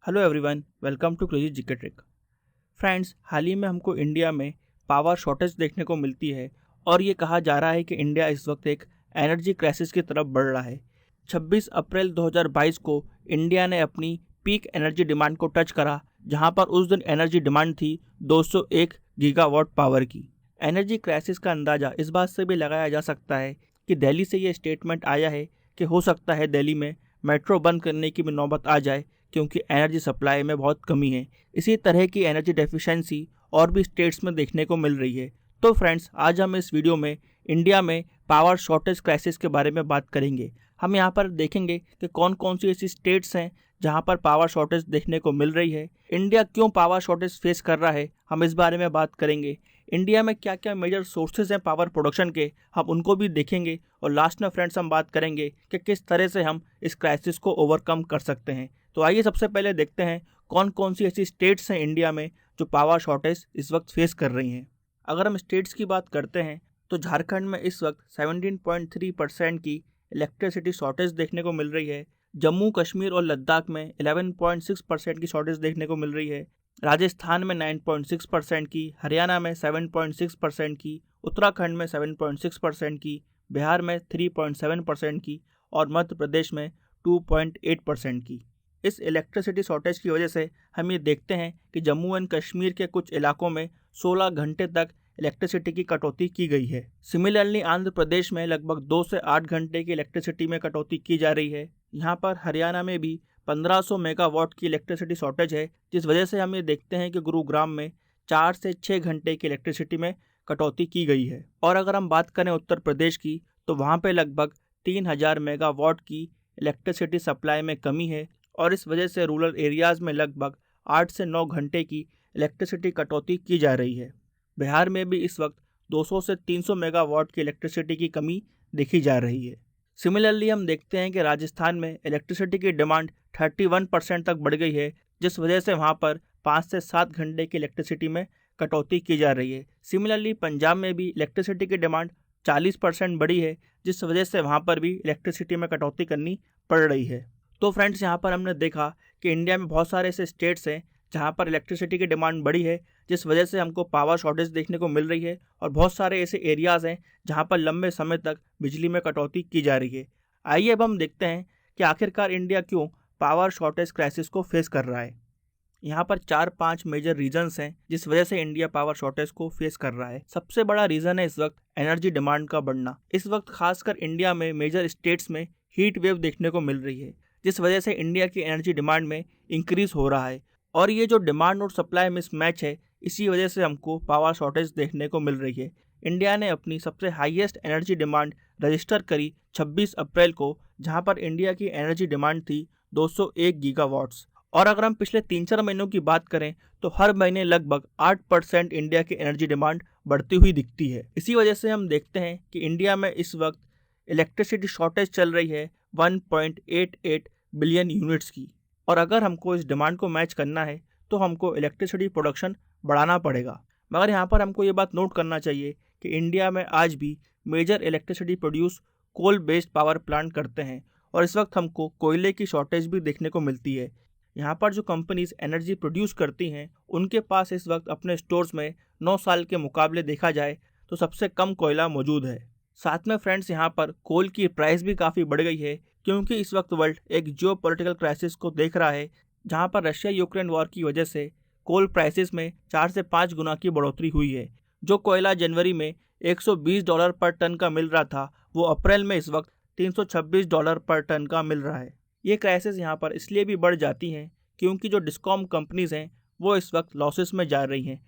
Hello everyone, welcome to crazy GK trick. Friends, हाल ही में हमको इंडिया में पावर शॉर्टेज देखने को मिलती है और ये कहा जा रहा है कि इंडिया इस वक्त एक एनर्जी क्राइसिस की तरफ बढ़ रहा है। 26 अप्रैल 2022 को इंडिया ने अपनी पीक एनर्जी डिमांड को टच करा, जहां पर उस दिन एनर्जी डिमांड थी 201 गीगावाट पावर की। एनर्जी क्राइसिस का अंदाज़ा इस बात से भी लगाया जा सकता है कि दिल्ली से ये स्टेटमेंट आया है कि हो सकता है दिल्ली में मेट्रो बंद करने की भी नौबत आ जाए, क्योंकि एनर्जी सप्लाई में बहुत कमी है। इसी तरह की एनर्जी डेफिशिएंसी और भी स्टेट्स में देखने को मिल रही है। तो फ्रेंड्स, आज हम इस वीडियो में इंडिया में पावर शॉर्टेज क्राइसिस के बारे में बात करेंगे। हम यहाँ पर देखेंगे कि कौन कौन सी ऐसी स्टेट्स हैं जहाँ पर पावर शॉर्टेज देखने को मिल रही है। इंडिया क्यों पावर शॉर्टेज फेस कर रहा है, हम इस बारे में बात करेंगे। इंडिया में क्या क्या मेजर सोर्सेज हैं पावर प्रोडक्शन के, हम उनको भी देखेंगे। और लास्ट में फ्रेंड्स हम बात करेंगे कि किस तरह से हम इस क्राइसिस को ओवरकम कर सकते हैं। तो आइए सबसे पहले देखते हैं कौन कौन सी ऐसी स्टेट्स हैं इंडिया में जो पावर शॉर्टेज इस वक्त फेस कर रही हैं। अगर हम स्टेट्स की बात करते हैं तो झारखंड में इस वक्त 17.3% की इलेक्ट्रिसिटी शॉर्टेज देखने को मिल रही है। जम्मू कश्मीर और लद्दाख में 11.6% की शॉर्टेज देखने को मिल रही है। राजस्थान में 9.6% की, हरियाणा में 7.6% की, उत्तराखंड में 7.6% की, बिहार में 3.7% की और मध्य प्रदेश में 2.8% की। इस इलेक्ट्रिसिटी शॉर्टेज की वजह से हम ये देखते हैं कि जम्मू एंड कश्मीर के कुछ इलाकों में 16 घंटे तक इलेक्ट्रिसिटी की कटौती की गई है। सिमिलरली आंध्र प्रदेश में लगभग 2 से 8 घंटे की इलेक्ट्रिसिटी में कटौती की जा रही है। यहाँ पर हरियाणा में भी 1500 मेगावाट की इलेक्ट्रिसिटी शॉर्टेज है, जिस वजह से हम ये देखते हैं कि गुरुग्राम में 4 से 6 घंटे की इलेक्ट्रिसिटी में कटौती की गई है। और अगर हम बात करें उत्तर प्रदेश की, तो वहाँ पे लगभग 3000 मेगावाट की इलेक्ट्रिसिटी सप्लाई में कमी है और इस वजह से रूरल एरियाज़ में लगभग 8 से 9 घंटे की इलेक्ट्रिसिटी कटौती की जा रही है। बिहार में भी इस वक्त 200 से 300 मेगावाट की इलेक्ट्रिसिटी की कमी देखी जा रही है। सिमिलरली हम देखते हैं कि राजस्थान में इलेक्ट्रिसिटी की डिमांड 31% तक बढ़ गई है, जिस वजह से वहाँ पर 5 से 7 घंटे की इलेक्ट्रिसिटी में कटौती की जा रही है। सिमिलरली पंजाब में भी इलेक्ट्रिसिटी की डिमांड 40% बढ़ी है, जिस वजह से वहाँ पर भी इलेक्ट्रिसिटी में कटौती करनी पड़ रही है। तो फ्रेंड्स, यहाँ पर हमने देखा कि इंडिया में बहुत सारे ऐसे स्टेट्स हैं जहाँ पर इलेक्ट्रिसिटी की डिमांड बढ़ी है, जिस वजह से हमको पावर शॉर्टेज देखने को मिल रही है। और बहुत सारे ऐसे एरियाज़ हैं जहाँ पर लंबे समय तक बिजली में कटौती की जा रही है। आइए अब हम देखते हैं कि आखिरकार इंडिया क्यों पावर शॉर्टेज क्राइसिस को फेस कर रहा है। यहाँ पर 4-5 मेजर रीजंस हैं जिस वजह से इंडिया पावर शॉर्टेज को फेस कर रहा है। सबसे बड़ा रीज़न है इस वक्त एनर्जी डिमांड का बढ़ना। इस वक्त खासकर इंडिया में मेजर स्टेट्स में हीट वेव देखने को मिल रही है, जिस वजह से इंडिया की एनर्जी डिमांड में इंक्रीज हो रहा है। और ये जो डिमांड और सप्लाई मिसमैच है, इसी वजह से हमको पावर शॉर्टेज देखने को मिल रही है। इंडिया ने अपनी सबसे हाईएस्ट एनर्जी डिमांड रजिस्टर करी 26 अप्रैल को, जहां पर इंडिया की एनर्जी डिमांड थी 201 गीगावाट्स। और अगर हम पिछले 3-4 महीनों की बात करें तो हर महीने लगभग 8% इंडिया की एनर्जी डिमांड बढ़ती हुई दिखती है। इसी वजह से हम देखते हैं कि इंडिया में इस वक्त इलेक्ट्रिसिटी शॉर्टेज चल रही है 1.88 बिलियन यूनिट्स की। और अगर हमको इस डिमांड को मैच करना है तो हमको इलेक्ट्रिसिटी प्रोडक्शन बढ़ाना पड़ेगा। मगर यहाँ पर हमको ये बात नोट करना चाहिए कि इंडिया में आज भी major electricity produce coal based power plant करते हैं और इस वक्त हमको कोयले की शॉर्टेज भी देखने को मिलती है। यहाँ पर जो कंपनीज एनर्जी प्रोड्यूस करती हैं, उनके पास इस वक्त अपने स्टोर्स में 9 साल के मुकाबले देखा जाए तो सबसे कम कोयला मौजूद है। साथ में फ्रेंड्स, यहाँ पर कोल की प्राइस भी काफ़ी बढ़ गई है, क्योंकि इस वक्त वर्ल्ड एक जियोपॉलिटिकल क्राइसिस को देख रहा है, जहाँ पर रशिया यूक्रेन वॉर की वजह से कोल प्राइसेस में 4 से 5 गुना की बढ़ोतरी हुई है। जो कोयला जनवरी में $120 पर टन का मिल रहा था, वो अप्रैल में इस वक्त $326 पर टन का मिल रहा है। ये क्राइसिस यहाँ पर इसलिए भी बढ़ जाती हैं क्योंकि जो डिस्कॉम कंपनीज़ हैं वो इस वक्त लॉसेस में जा रही हैं।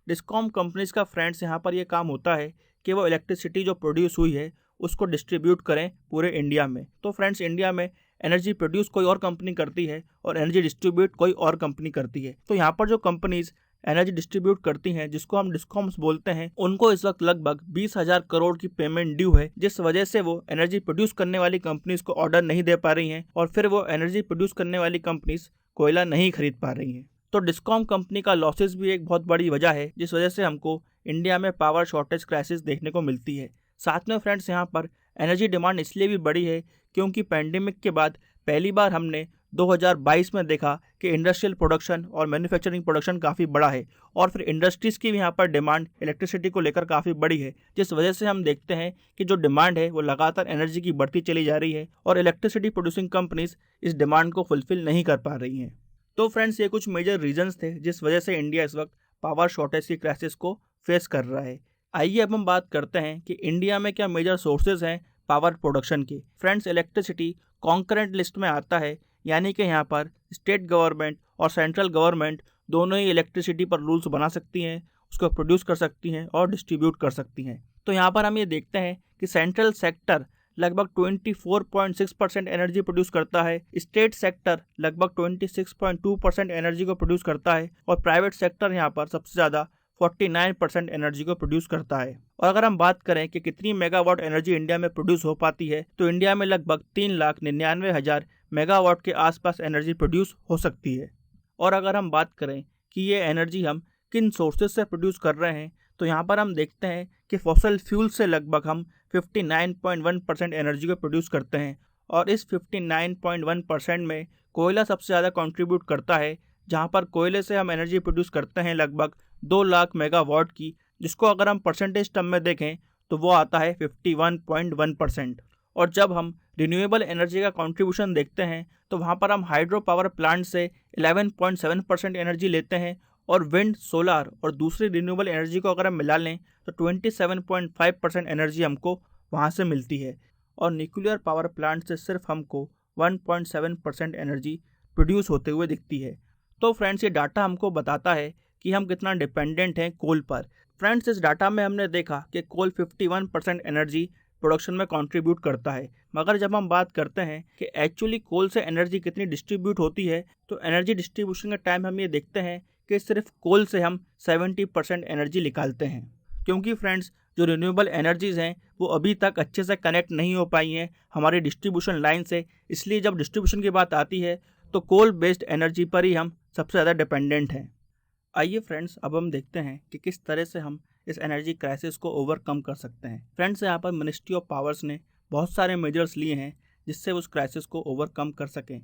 डिस्कॉम कंपनीज़ का फ्रेंड्स यहाँ पर ये काम होता है कि वो इलेक्ट्रिसिटी जो प्रोड्यूस हुई है उसको डिस्ट्रीब्यूट करें पूरे इंडिया में। तो फ्रेंड्स, इंडिया में एनर्जी प्रोड्यूस कोई और कंपनी करती है और एनर्जी डिस्ट्रीब्यूट कोई और कंपनी करती है। तो यहाँ पर जो कंपनीज एनर्जी डिस्ट्रीब्यूट करती हैं, जिसको हम डिस्कॉम्स बोलते हैं, उनको इस वक्त लगभग 20,000 करोड़ की पेमेंट ड्यू है, जिस वजह से वो एनर्जी प्रोड्यूस करने वाली कंपनीज को ऑर्डर नहीं दे पा रही हैं और फिर वो एनर्जी प्रोड्यूस करने वाली कंपनीज कोयला नहीं खरीद पा रही हैं। तो डिस्कॉम कंपनी का लॉसेस भी एक बहुत बड़ी वजह है, जिस वजह से हमको इंडिया में पावर शॉर्टेज क्राइसिस देखने को मिलती है। साथ में फ्रेंड्स, यहाँ पर एनर्जी डिमांड इसलिए भी बढ़ी है क्योंकि पैंडेमिक के बाद पहली बार हमने 2022 में देखा कि इंडस्ट्रियल प्रोडक्शन और मैन्युफैक्चरिंग प्रोडक्शन काफ़ी बड़ा है और फिर इंडस्ट्रीज़ की भी यहाँ पर डिमांड इलेक्ट्रिसिटी को लेकर काफ़ी बड़ी है, जिस वजह से हम देखते हैं कि जो डिमांड है वो लगातार एनर्जी की बढ़ती चली जा रही है और इलेक्ट्रिसिटी प्रोड्यूसिंग कंपनीज इस डिमांड को फुलफिल नहीं कर पा रही हैं। तो फ्रेंड्स, ये कुछ मेजर रीजंस थे जिस वजह से इंडिया इस वक्त पावर शॉर्टेज की क्राइसिस को फेस कर रहा है। आइए अब हम बात करते हैं कि इंडिया में क्या मेजर सोर्सेज हैं पावर प्रोडक्शन के। फ्रेंड्स, इलेक्ट्रिसिटी कॉन्करेंट लिस्ट में आता है, यानी कि यहाँ पर स्टेट गवर्नमेंट और सेंट्रल गवर्नमेंट दोनों ही इलेक्ट्रिसिटी पर रूल्स बना सकती हैं, उसको प्रोड्यूस कर सकती हैं और डिस्ट्रीब्यूट कर सकती हैं। तो यहाँ पर हम ये देखते हैं कि सेंट्रल सेक्टर लगभग 24.6% एनर्जी प्रोड्यूस करता है, स्टेट सेक्टर लगभग 26.2% एनर्जी को प्रोड्यूस करता है और प्राइवेट सेक्टर यहाँ पर सबसे ज़्यादा 49% एनर्जी को प्रोड्यूस करता है। और अगर हम बात करें कि कितनी मेगावाट एनर्जी इंडिया में प्रोड्यूस हो पाती है, तो इंडिया में लगभग 3,99,000 मेगावाट के आसपास एनर्जी प्रोड्यूस हो सकती है। और अगर हम बात करें कि ये एनर्जी हम किन सोर्सेज से प्रोड्यूस कर रहे हैं, तो यहाँ पर हम देखते हैं कि फॉसल फ्यूल से लगभग हम 59.1% एनर्जी को प्रोड्यूस करते हैं और इस 59.1% में कोयला सबसे ज़्यादा कंट्रीब्यूट करता है, जहाँ पर कोयले से हम एनर्जी प्रोड्यूस करते हैं लगभग 2 लाख मेगावाट की, जिसको अगर हम परसेंटेज टर्म में देखें तो वो आता है 51.1%। और जब हम रिन्यूएबल एनर्जी का कंट्रीब्यूशन देखते हैं तो वहाँ पर हम हाइड्रो पावर प्लांट से 11.7% एनर्जी लेते हैं और विंड, सोलार और दूसरी रिन्यूएबल एनर्जी को अगर हम मिला लें तो 27.5% एनर्जी हमको वहाँ से मिलती है और न्यूक्लियर पावर प्लांट से सिर्फ हमको 1.7% एनर्जी प्रोड्यूस होते हुए दिखती है। तो फ्रेंड्स, ये डाटा हमको बताता है कि हम कितना डिपेंडेंट हैं कोल पर। फ्रेंड्स, इस डाटा में हमने देखा कि कोल 51% एनर्जी प्रोडक्शन में कंट्रीब्यूट करता है, मगर जब हम बात करते हैं कि एक्चुअली कोल से एनर्जी कितनी डिस्ट्रीब्यूट होती है, तो एनर्जी डिस्ट्रीब्यूशन के टाइम हम ये देखते हैं कि सिर्फ कोल से हम 70% एनर्जी निकालते हैं, क्योंकि फ्रेंड्स जो रिन्यूएबल एनर्जीज़ हैं वो अभी तक अच्छे से कनेक्ट नहीं हो पाई हैं हमारी डिस्ट्रीब्यूशन लाइन से। इसलिए जब डिस्ट्रीब्यूशन की बात आती है तो कोल बेस्ड एनर्जी पर ही हम सबसे ज़्यादा डिपेंडेंट हैं। आइए फ्रेंड्स, अब हम देखते हैं कि किस तरह से हम इस एनर्जी क्राइसिस को ओवरकम कर सकते हैं। फ्रेंड्स, यहाँ पर मिनिस्ट्री ऑफ पावर्स ने बहुत सारे मेजर्स लिए हैं जिससे उस क्राइसिस को ओवरकम कर सकें।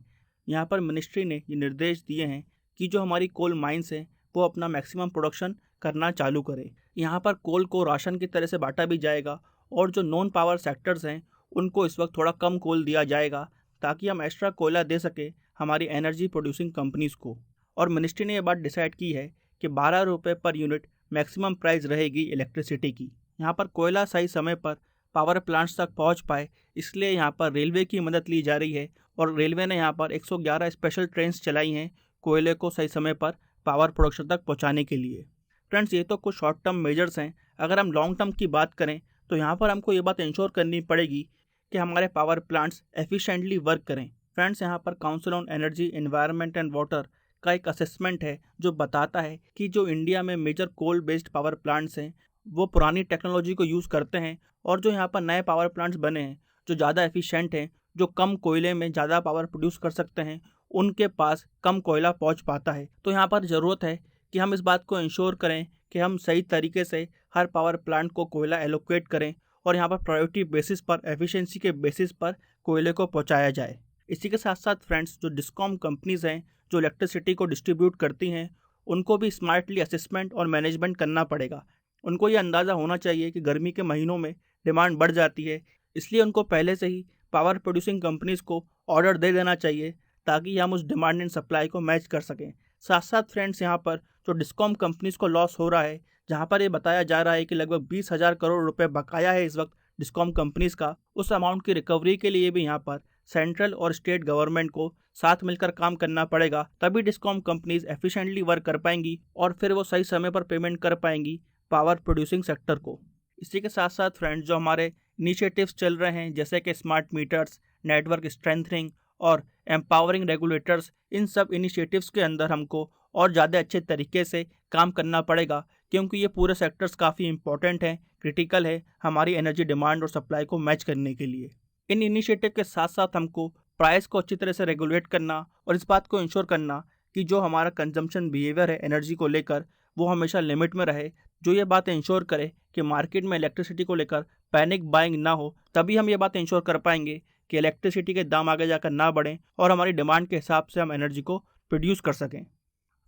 यहाँ पर मिनिस्ट्री ने ये निर्देश दिए हैं कि जो हमारी कोल माइंस हैं वो अपना मैक्सिमम प्रोडक्शन करना चालू करें। यहाँ पर कोल को राशन की तरह से बांटा भी जाएगा और जो नॉन पावर सेक्टर्स हैं उनको इस वक्त थोड़ा कम कोल दिया जाएगा ताकि हम एक्स्ट्रा कोयला दे सके हमारी एनर्जी प्रोड्यूसिंग कंपनीज़ को। और मिनिस्ट्री ने यह बात डिसाइड की है कि 12 रुपये पर यूनिट मैक्सिमम प्राइस रहेगी इलेक्ट्रिसिटी की। यहाँ पर कोयला सही समय पर पावर प्लांट्स तक पहुँच पाए, इसलिए यहाँ पर रेलवे की मदद ली जा रही है और रेलवे ने यहाँ पर 111 स्पेशल ट्रेन्स चलाई हैं कोयले को सही समय पर पावर प्रोडक्शन तक पहुँचाने के लिए। फ्रेंड्स, ये तो कुछ शॉर्ट टर्म मेजर्स हैं। अगर हम लॉन्ग टर्म की बात करें तो यहाँ पर हमको ये बात इंश्योर करनी पड़ेगी कि हमारे पावर प्लांट्स एफिशिएंटली वर्क करें। फ्रेंड्स, यहाँ पर council on energy, environment and water का एक असेसमेंट है जो बताता है कि जो इंडिया में major coal based power plants हैं वो पुरानी टेक्नोलॉजी को यूज़ करते हैं और जो यहाँ पर नए पावर प्लांट्स बने हैं जो ज़्यादा एफिशिएंट हैं, जो कम कोयले में ज़्यादा पावर प्रोड्यूस कर सकते हैं, उनके पास कम कोयला पहुँच पाता है। तो यहाँ पर ज़रूरत है कि हम इस बात को इंश्योर करें कि हम सही तरीके से हर पावर प्लांट को कोयला एलोकेट करें और यहाँ पर प्रायोरिटी बेसिस पर, एफिशिएंसी के बेसिस पर कोयले को पहुँचाया जाए। इसी के साथ साथ फ्रेंड्स, जो डिस्कॉम कंपनीज़ हैं जो इलेक्ट्रिसिटी को डिस्ट्रीब्यूट करती हैं, उनको भी स्मार्टली असेसमेंट और मैनेजमेंट करना पड़ेगा। उनको ये अंदाज़ा होना चाहिए कि गर्मी के महीनों में डिमांड बढ़ जाती है, इसलिए उनको पहले से ही पावर प्रोड्यूसिंग कंपनीज़ को ऑर्डर दे देना चाहिए ताकि हम उस डिमांड एंड सप्लाई को मैच कर सकें। साथ साथ फ्रेंड्स, यहाँ पर जो डिस्कॉम कंपनीज़ को लॉस हो रहा है, जहाँ पर ये बताया जा रहा है कि लगभग 20,000 करोड़ रुपए बकाया है इस वक्त डिस्कॉम कंपनीज़ का, उस अमाउंट की रिकवरी के लिए भी यहाँ पर सेंट्रल और स्टेट गवर्नमेंट को साथ मिलकर काम करना पड़ेगा, तभी डिस्कॉम कंपनीज एफिशिएंटली वर्क कर पाएंगी और फिर वो सही समय पर पेमेंट कर पाएंगी पावर प्रोड्यूसिंग सेक्टर को। इसी के साथ साथ फ्रेंड्स, जो हमारे इनिशिएटिव्स चल रहे हैं जैसे कि स्मार्ट मीटर्स, नेटवर्क स्ट्रेंथनिंग और एम्पावरिंग रेगुलेटर्स, इन सब इनिशिएटिव्स के अंदर हमको और ज़्यादा अच्छे तरीके से काम करना पड़ेगा, क्योंकि ये पूरे सेक्टर्स काफ़ी इंपॉर्टेंट हैं, क्रिटिकल है हमारी एनर्जी डिमांड और सप्लाई को मैच करने के लिए। इन इनिशिएटिव के साथ साथ हमको प्राइस को अच्छी तरह से रेगुलेट करना और इस बात को इंश्योर करना कि जो हमारा कंजम्पशन बिहेवियर है एनर्जी को लेकर वो हमेशा लिमिट में रहे, जो ये बात इंश्योर करे कि मार्केट में इलेक्ट्रिसिटी को लेकर पैनिक बाइंग ना हो। तभी हम ये बात इंश्योर कर पाएंगे कि इलेक्ट्रिसिटी के दाम आगे जाकर ना बढ़ें और हमारी डिमांड के हिसाब से हम एनर्जी को प्रोड्यूस कर सकें।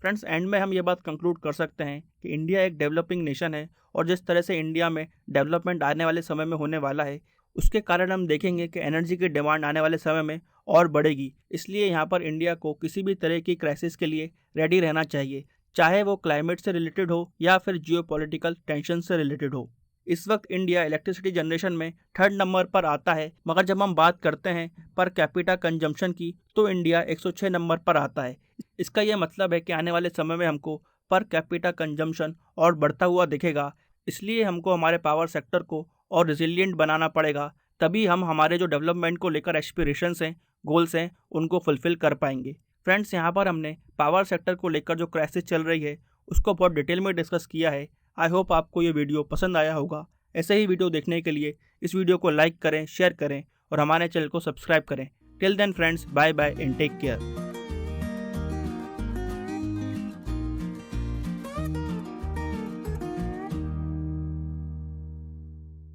फ्रेंड्स, एंड में हम ये बात कंक्लूड कर सकते हैं कि इंडिया एक डेवलपिंग नेशन है और जिस तरह से इंडिया में डेवलपमेंट आने वाले समय में होने वाला है, उसके कारण हम देखेंगे कि एनर्जी की डिमांड आने वाले समय में और बढ़ेगी। इसलिए यहाँ पर इंडिया को किसी भी तरह की क्राइसिस के लिए रेडी रहना चाहिए, चाहे वो क्लाइमेट से रिलेटेड हो या फिर जियोपॉलिटिकल टेंशन से रिलेटेड हो। इस वक्त इंडिया इलेक्ट्रिसिटी जनरेशन में 3rd नंबर पर आता है, मगर जब हम बात करते हैं पर कैपिटा कंजम्पशन की तो इंडिया 106 नंबर पर आता है। इसका यह मतलब है कि आने वाले समय में हमको पर कैपिटा कंजम्पशन और बढ़ता हुआ दिखेगा। इसलिए हमको हमारे पावर सेक्टर को और रिजिलियंट बनाना पड़ेगा, तभी हम हमारे जो डेवलपमेंट को लेकर एस्पिरेशंस हैं, गोल्स हैं, उनको फुलफिल कर पाएंगे। फ्रेंड्स, यहाँ पर हमने पावर सेक्टर को लेकर जो क्राइसिस चल रही है उसको बहुत डिटेल में डिस्कस किया है। आई होप आपको ये वीडियो पसंद आया होगा। ऐसे ही वीडियो देखने के लिए इस वीडियो को लाइक करें, शेयर करें और हमारे चैनल को सब्सक्राइब करें। Till then friends, bye bye and take care.